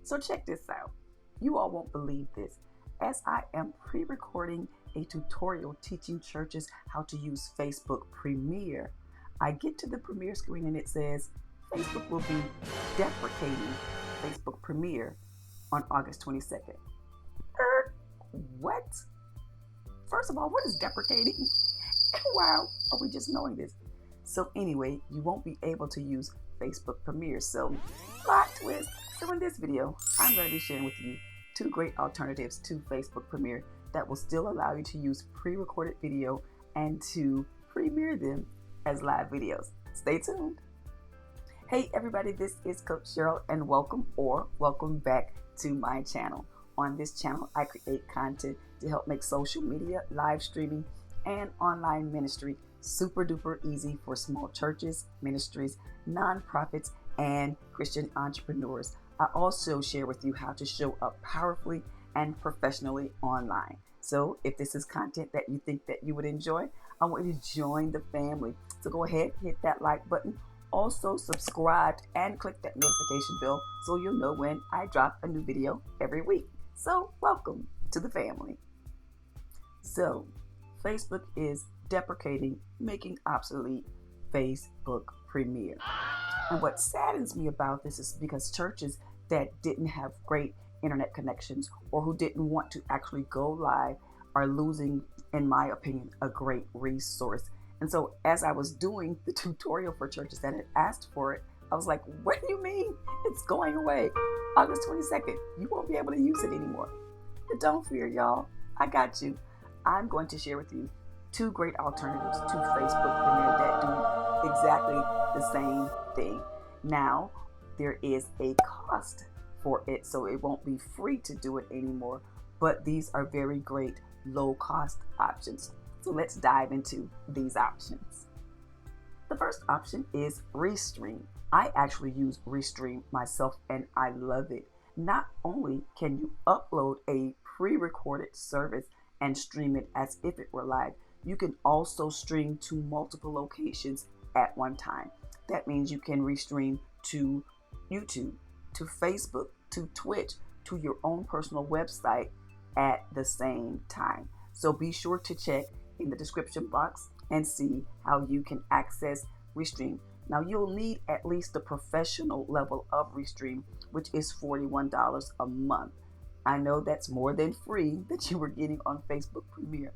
So check this out. You all won't believe this. As I am pre-recording a tutorial teaching churches how to use Facebook Premiere, I get to the Premiere screen and it says Facebook will be deprecating Facebook Premiere on August 22nd. What? First of all, what is deprecating? Why are we just knowing this? So anyway, you won't be able to use Facebook Premiere. So plot twist. So in this video, I'm going to be sharing with you 2 great alternatives to Facebook Premiere that will still allow you to use pre-recorded video and to premiere them as live videos. Stay tuned. Hey everybody, this is Coach Cheryl and welcome back to my channel. On this channel, I create content to help make social media, live streaming, and online ministry super duper easy for small churches, ministries, nonprofits, and Christian entrepreneurs. I also share with you how to show up powerfully and professionally online. So if this is content that you think that you would enjoy, I want you to join the family. So go ahead, hit that like button. Also subscribe and click that notification bell so you'll know when I drop a new video every week. So welcome to the family. So Facebook is deprecating, making obsolete Facebook Premiere. And what saddens me about this is because churches that didn't have great internet connections or who didn't want to actually go live are losing, in my opinion, a great resource. And so as I was doing the tutorial for churches that had asked for it, I was like, what do you mean it's going away? August 22nd, you won't be able to use it anymore. But don't fear, y'all. I got you. I'm going to share with you 2 great alternatives to Facebook Premiere that do exactly the same thing. Now, there is a cost for it, so it won't be free to do it anymore, but these are very great low-cost options. So let's dive into these options. The first option is Restream. I actually use Restream myself and I love it. Not only can you upload a pre-recorded service and stream it as if it were live, you can also stream to multiple locations at one time. That means you can restream to YouTube, to Facebook, to Twitch, to your own personal website at the same time. So be sure to check in the description box and see how you can access Restream. Now you'll need at least the professional level of Restream, which is $41 a month. I know that's more than free that you were getting on Facebook Premiere,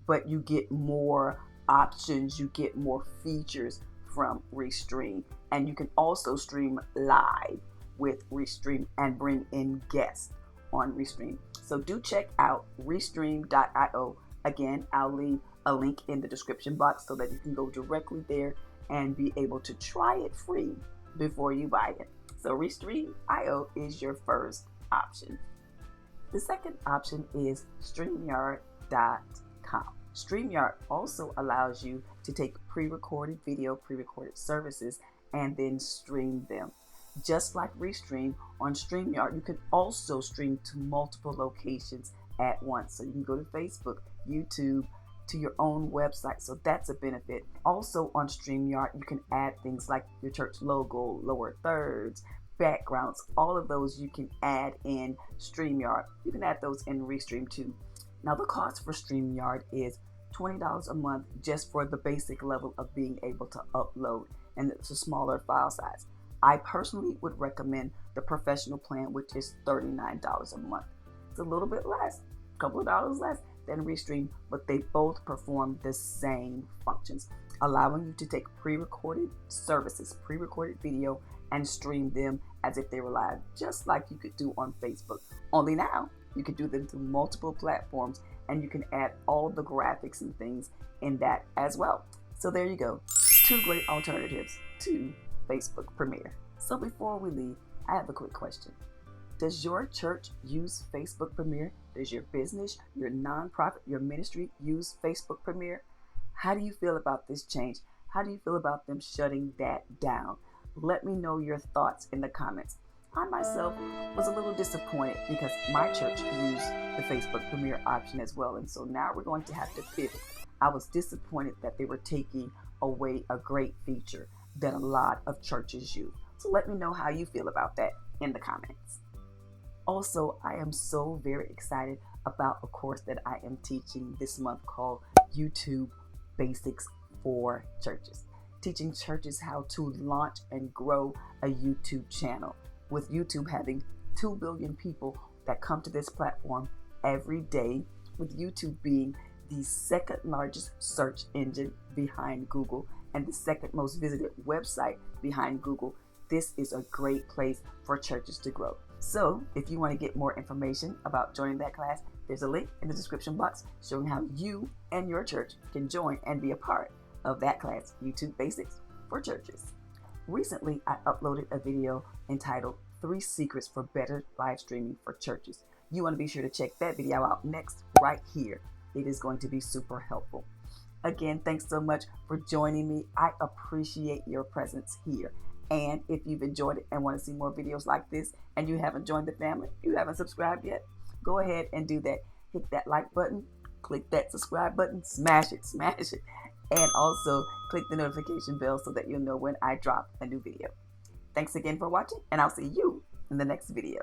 but you get more options, you get more features from Restream, and you can also stream live with Restream and bring in guests on Restream. So do check out restream.io. Again, I'll leave a link in the description box so that you can go directly there and be able to try it free before you buy it. So Restream.io is your first option. The second option is StreamYard.com. StreamYard also allows you to take pre-recorded video, pre-recorded services, and then stream them. Just like Restream, on StreamYard, you can also stream to multiple locations at once. So you can go to Facebook, YouTube, to your own website. So that's a benefit. Also on StreamYard, you can add things like your church logo, lower thirds, backgrounds, all of those you can add in StreamYard. You can add those in Restream too. Now the cost for StreamYard is $20 a month just for the basic level of being able to upload, and it's a smaller file size. I personally would recommend the professional plan, which is $39 a month. It's a little bit less, a couple of dollars less than Restream, but they both perform the same functions, allowing you to take pre-recorded services, pre-recorded video, and stream them as if they were live, just like you could do on Facebook. Only now, you could do them through multiple platforms, and you can add all the graphics and things in that as well. So there you go, 2 great alternatives to Facebook Premiere. So before we leave, I have a quick question. Does your church use Facebook Premiere? Does your business, your nonprofit, your ministry use Facebook Premiere? How do you feel about this change? How do you feel about them shutting that down? Let me know your thoughts in the comments. I myself was a little disappointed because my church used the Facebook Premiere option as well, and so now we're going to have to pivot. I was disappointed that they were taking away a great feature that a lot of churches use. So let me know how you feel about that in the comments. Also, I am so very excited about a course that I am teaching this month called YouTube Basics for Churches. Teaching churches how to launch and grow a YouTube channel. With YouTube having 2 billion people that come to this platform every day, with YouTube being the second largest search engine behind Google and the second most visited website behind Google, this is a great place for churches to grow. So if you want to get more information about joining that class, there's a link in the description box showing how you and your church can join and be a part of that class, YouTube Basics for Churches. Recently, I uploaded a video entitled 3 Secrets for Better Live Streaming for Churches. You want to be sure to check that video out next, right here. It is going to be super helpful. Again, thanks so much for joining me. I appreciate your presence here. And if you've enjoyed it and want to see more videos like this and you haven't joined the family, you haven't subscribed yet, go ahead and do that. Hit that like button, click that subscribe button, smash it, and also click the notification bell so that you'll know when I drop a new video. Thanks again for watching, and I'll see you in the next video.